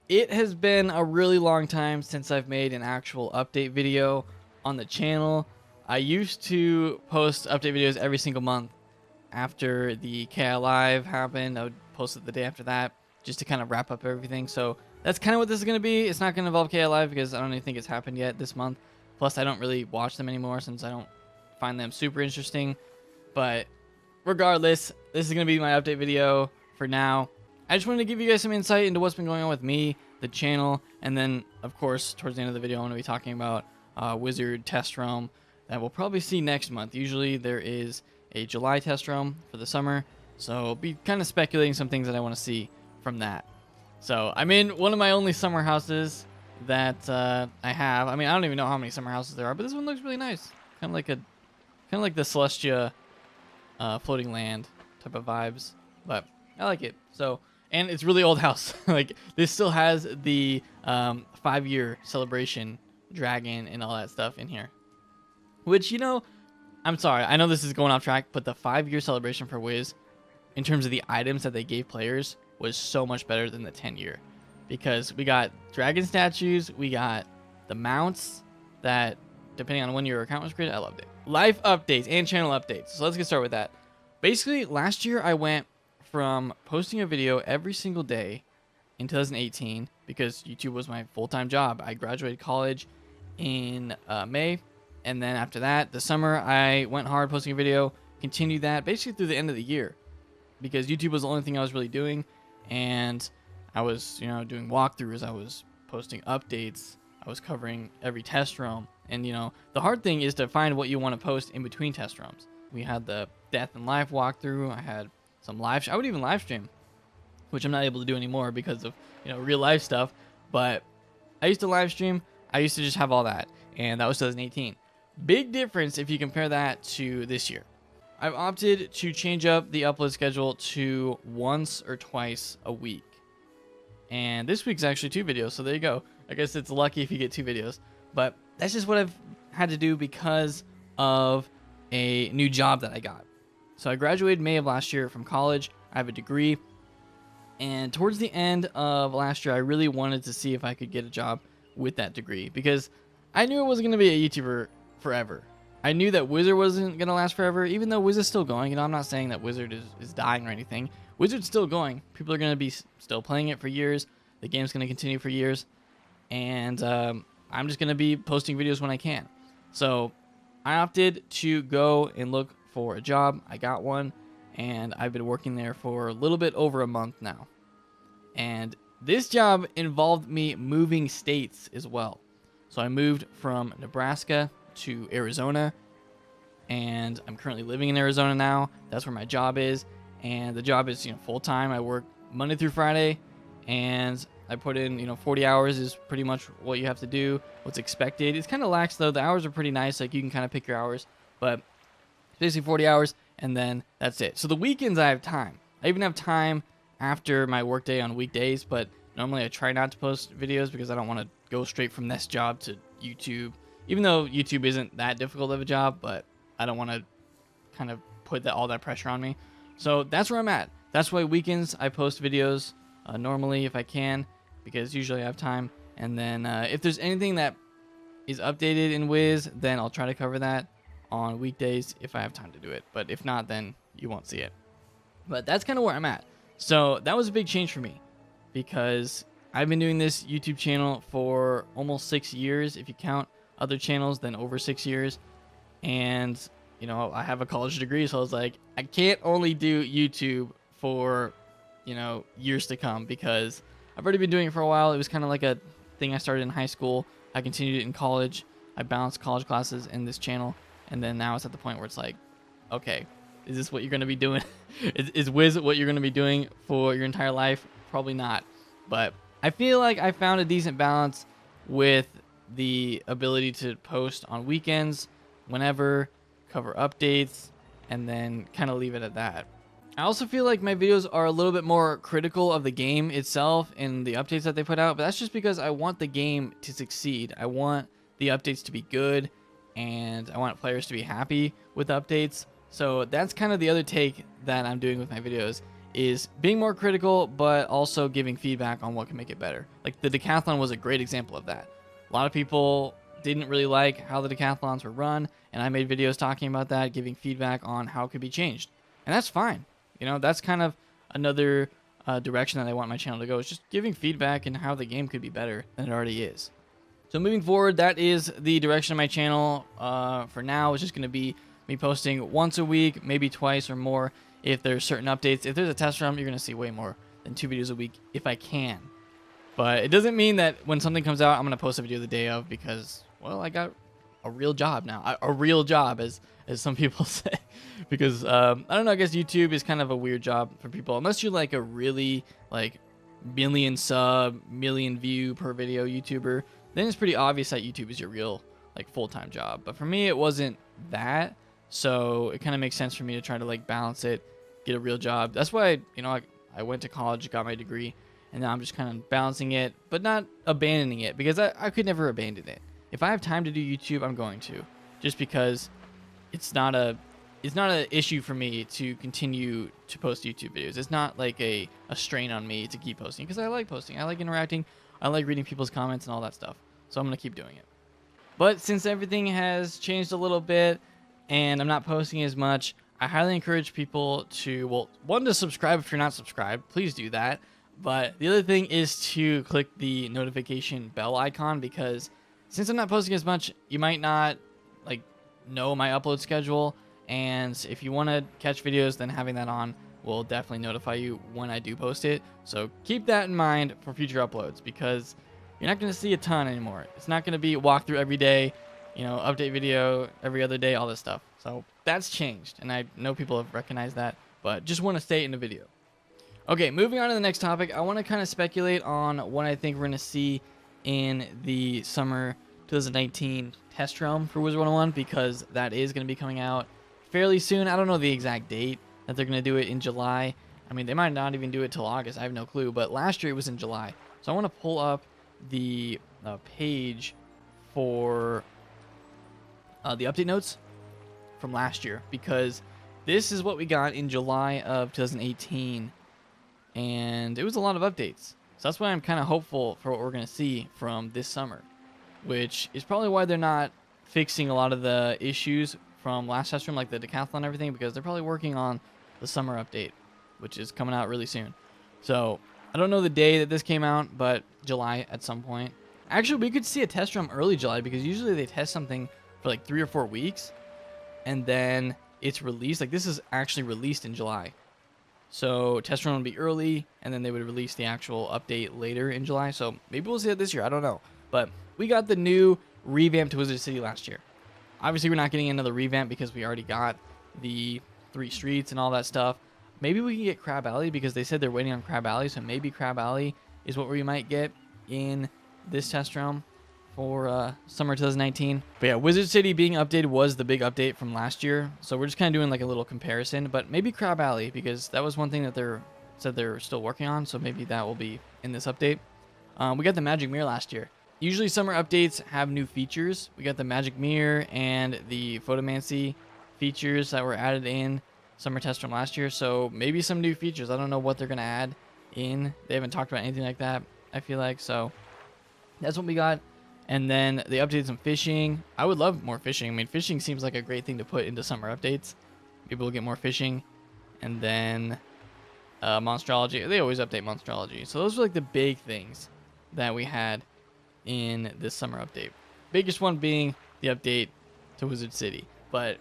It has been a really long time since I've made an actual update video on the channel. I used to post update videos every single month. After the KI Live happened, I would post it the day after that just to kind of wrap up everything. So that's kind of what this is going to be. It's not going to involve KI Live because I don't even think it's happened yet this month. Plus, I don't really watch them anymore since I don't find them super interesting. But regardless, this is going to be my update video for now. I just wanted to give you guys some insight into what's been going on with me, the channel, and then, of course, towards the end of the video, I'm going to be talking about Wizard Test Realm that we'll probably see next month. Usually there is a July Test Realm for the summer, so I'll be kind of speculating some things that I want to see from that. So I'm in one of my only summer houses that I have. I mean, I don't even know how many summer houses there are, but this one looks really nice. Kind of like the Celestia floating land type of vibes, but I like it. So, and it's really old house. Like, this still has the 5-year celebration dragon and all that stuff in here. Which, you know, I'm sorry, I know this is going off track, but the 5-year celebration for Wiz, in terms of the items that they gave players, was so much better than the 10-year. Because we got dragon statues, we got the mounts that, depending on when your account was created, I loved it. Life updates and channel updates. So let's get started with that. Basically, last year I went from posting a video every single day in 2018 because YouTube was my full-time job. I graduated college in May, and then after that, the summer, I went hard posting a video, continued that basically through the end of the year because YouTube was the only thing I was really doing, and I was, you know, doing walkthroughs, I was posting updates, I was covering every test realm, and, you know, the hard thing is to find what you want to post in between test realms. We had the Death and Life walkthrough, I had some I would even live stream, which I'm not able to do anymore because of, you know, real life stuff. But I used to live stream. I used to just have all that, and that was 2018. Big difference if you compare that to this year. I've opted to change up the upload schedule to once or twice a week, and this week's actually 2 videos. So there you go. I guess it's lucky if you get 2 videos, but that's just what I've had to do because of a new job that I got. So I graduated May of last year from college. I have a degree. And towards the end of last year, I really wanted to see if I could get a job with that degree because I knew I wasn't going to be a YouTuber forever. I knew that Wizard wasn't going to last forever, even though Wizard's still going. You know, I'm not saying that Wizard is dying or anything. Wizard's still going. People are going to be still playing it for years. The game's going to continue for years. And I'm just going to be posting videos when I can. So I opted to go and look for a job. I got one, and I've been working there for a little bit over a month now. And this job involved me moving states as well. So I moved from Nebraska to Arizona, and I'm currently living in Arizona now. That's where my job is, and the job is, you know, full-time. I work Monday through Friday, and I put in, you know, 40 hours is pretty much what you have to do, what's expected. It's kind of lax, though. The hours are pretty nice. Like, you can kind of pick your hours, but basically 40 hours, and then that's it. So the weekends I have time. I even have time after my workday on weekdays, but normally I try not to post videos because I don't want to go straight from this job to YouTube, even though YouTube isn't that difficult of a job, but I don't want to kind of put all that pressure on me. So that's where I'm at. That's why weekends I post videos normally if I can, because usually I have time. And then if there's anything that is updated in Wiz, then I'll try to cover that on weekdays if I have time to do it, but if not, then you won't see it. But that's kind of where I'm at. So that was a big change for me because I've been doing this YouTube channel for almost 6 years, if you count other channels, then over 6 years. And, you know, I have a college degree, so I was like, I can't only do YouTube for, you know, years to come because I've already been doing it for a while. It was kind of like a thing I started in high school. I continued it in college. I balanced college classes in this channel. And then now it's at the point where it's like, okay, is this what you're going to be doing? is Wiz what you're going to be doing for your entire life? Probably not. But I feel like I found a decent balance with the ability to post on weekends, whenever, cover updates, and then kind of leave it at that. I also feel like my videos are a little bit more critical of the game itself and the updates that they put out, but that's just because I want the game to succeed. I want the updates to be good, and I want players to be happy with updates. So that's kind of the other take that I'm doing with my videos, is being more critical, but also giving feedback on what can make it better. Like the decathlon was a great example of that. A lot of people didn't really like how the decathlons were run, and I made videos talking about that, giving feedback on how it could be changed. And that's fine. You know, that's kind of another direction that I want my channel to go, is just giving feedback and how the game could be better than it already is. So moving forward, that is the direction of my channel. For now, it's just going to be me posting once a week, maybe twice or more if there's certain updates. If there's a test realm, you're going to see way more than 2 videos a week if I can. But it doesn't mean that when something comes out, I'm going to post a video the day of because, well, I got a real job now. A real job, as some people say. Because, I don't know, I guess YouTube is kind of a weird job for people. Unless you're like a really, like, million sub, million view per video YouTuber, then it's pretty obvious that YouTube is your real, like, full-time job. But for me, it wasn't that. So it kind of makes sense for me to try to, like, balance it, get a real job. That's why, you know, I went to college, got my degree, and now I'm just kind of balancing it, but not abandoning it, because I could never abandon it. If I have time to do YouTube, I'm going to, just because it's not an issue for me to continue to post YouTube videos. It's not like a strain on me to keep posting, because I like posting. I like interacting. I like reading people's comments and all that stuff. So I'm going to keep doing it. But since everything has changed a little bit and I'm not posting as much, I highly encourage people to, well, one, to subscribe if you're not subscribed. Please do that. But the other thing is to click the notification bell icon, because since I'm not posting as much, you might not like know my upload schedule. And if you want to catch videos, then having that on will definitely notify you when I do post it. So keep that in mind for future uploads, because you're not going to see a ton anymore. It's not going to be walkthrough every day, you know, update video every other day, all this stuff. So that's changed, and I know people have recognized that, but just want to say it in the video. Okay, moving on to the next topic, I want to kind of speculate on what I think we're going to see in the summer 2019 test realm for Wizard101, because that is going to be coming out fairly soon. I don't know the exact date that they're going to do it in July. I mean, they might not even do it till August. I have no clue, but last year it was in July. So I want to pull up the page for the update notes from last year, because this is what we got in July of 2018, and it was a lot of updates. So that's why I'm kind of hopeful for what we're going to see from this summer, which is probably why they're not fixing a lot of the issues from last test room, like the decathlon and everything, because they're probably working on the summer update, which is coming out really soon. So I don't know the day that this came out, but July at some point. Actually, we could see a test room early July, because usually they test something for like 3 or 4 weeks, and then it's released. Like, this is actually released in July. So test run would be early, and then they would release the actual update later in July. So maybe we'll see it this year. I don't know. But we got the new revamp to Wizard City last year. Obviously, we're not getting another revamp because we already got the 3 streets and all that stuff. Maybe we can get Crab Alley, because they said they're waiting on Crab Alley. So maybe Crab Alley is what we might get in this test realm for summer 2019. But yeah, Wizard City being updated was the big update from last year. So we're just kind of doing like a little comparison. But maybe Crab Alley, because that was one thing that they're still working on. So maybe that will be in this update. We got the Magic Mirror last year. Usually summer updates have new features. We got the Magic Mirror and the Photomancy features that were added in summer test from last year. So maybe some new features. I don't know what they're going to add in. They haven't talked about anything like that, I feel like. So that's what we got. And then they updated some fishing. I would love more fishing. I mean, fishing seems like a great thing to put into summer updates. People will get more fishing. And then Monstrology. They always update Monstrology. So those are like the big things that we had in this summer update. Biggest one being the update to Wizard City. But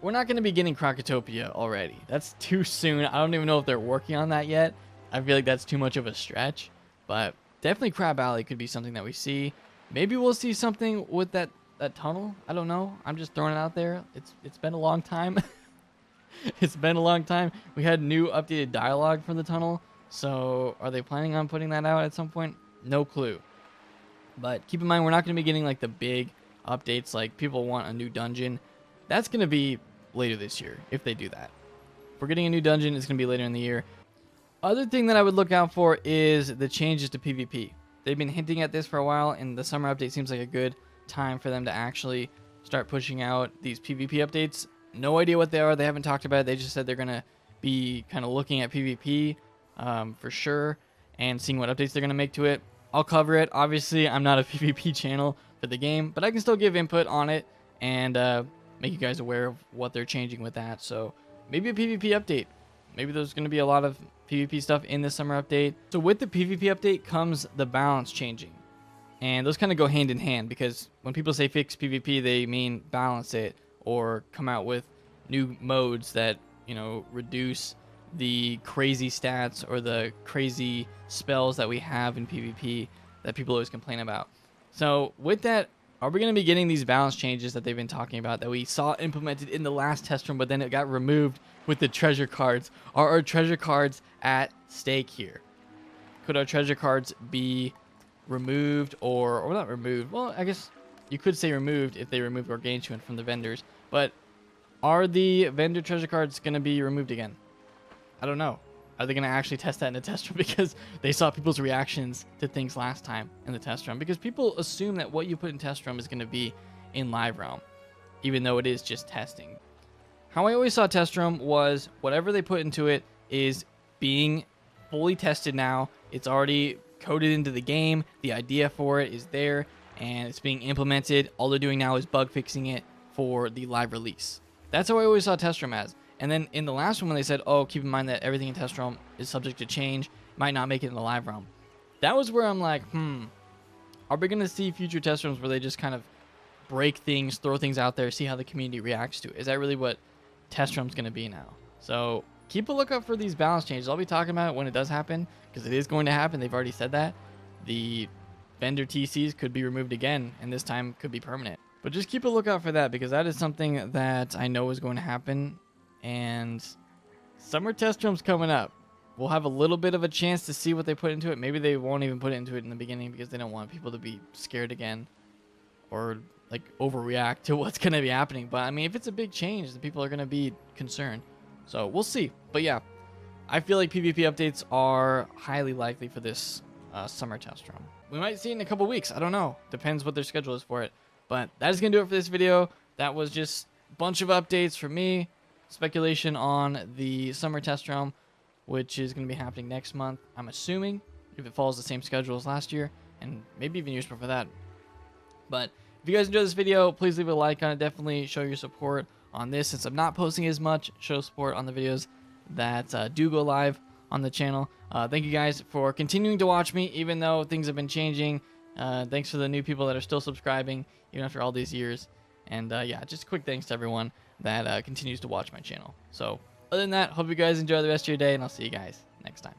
we're not going to be getting Crocotopia already. That's too soon. I don't even know if they're working on that yet. I feel like that's too much of a stretch. But definitely Crab Alley could be something that we see. Maybe we'll see something with that tunnel. I don't know. I'm just throwing it out there. It's been a long time. It's been a long time. We had new updated dialogue for the tunnel. So are they planning on putting that out at some point? No clue. But keep in mind, we're not going to be getting like the big updates. Like, people want a new dungeon. That's going to be later this year if they do that. If we're getting a new dungeon, it's going to be later in the year. Other thing that I would look out for is the changes to PvP. They've been hinting at this for a while, and the summer update seems like a good time for them to actually start pushing out these PvP updates. No idea what they are. They haven't talked about it. They just said they're going to be kind of looking at PvP for sure and seeing what updates they're going to make to it. I'll cover it. Obviously, I'm not a PvP channel for the game, but I can still give input on it and make you guys aware of what they're changing with that. So maybe a PvP update. Maybe there's going to be a lot of PvP stuff in this summer update. So with the PvP update comes the balance changing. And those kind of go hand in hand, because when people say fix PvP, they mean balance it or come out with new modes that, you know, reduce the crazy stats or the crazy spells that we have in PvP that people always complain about. So with that, are we going to be getting these balance changes that they've been talking about that we saw implemented in the last test room, but then it got removed with the treasure cards? Are our treasure cards at stake here? Could our treasure cards be removed or not removed? Well, I guess you could say removed if they remove gargantuan from the vendors, but are the vendor treasure cards going to be removed again? I don't know. Are they going to actually test that in the test room? Because they saw people's reactions to things last time in the test room. Because people assume that what you put in test room is going to be in live realm, even though it is just testing. How I always saw test room was whatever they put into it is being fully tested now. It's already coded into the game. The idea for it is there, and it's being implemented. All they're doing now is bug fixing it for the live release. That's how I always saw test room as. And then in the last one, when they said, oh, keep in mind that everything in test realm is subject to change, might not make it in the live realm. That was where I'm like, are we going to see future test rooms where they just kind of break things, throw things out there, see how the community reacts to it? Is that really what test room's going to be now? So keep a lookout for these balance changes. I'll be talking about it when it does happen, because it is going to happen. They've already said that. The vendor TCs could be removed again, and this time could be permanent. But just keep a lookout for that, because that is something that I know is going to happen. And summer test room's coming up. We'll have a little bit of a chance to see what they put into it. Maybe they won't even put it into it in the beginning because they don't want people to be scared again or like overreact to what's going to be happening. But I mean, if it's a big change, then people are going to be concerned. So we'll see. But yeah, I feel like PvP updates are highly likely for this summer test room. We might see it in a couple weeks. I don't know. Depends what their schedule is for it. But that is going to do it for this video. That was just a bunch of updates for me. Speculation on the summer test realm, which is going to be happening next month, I'm assuming, if it follows the same schedule as last year, and maybe even years before that. But if you guys enjoyed this video, please leave a like on it. Definitely show your support on this. Since I'm not posting as much, show support on the videos that do go live on the channel. Thank you guys for continuing to watch me, even though things have been changing. Thanks for the new people that are still subscribing, even after all these years. And yeah, just a quick thanks to everyone that continues to watch my channel. So other than that, hope you guys enjoy the rest of your day, and I'll see you guys next time.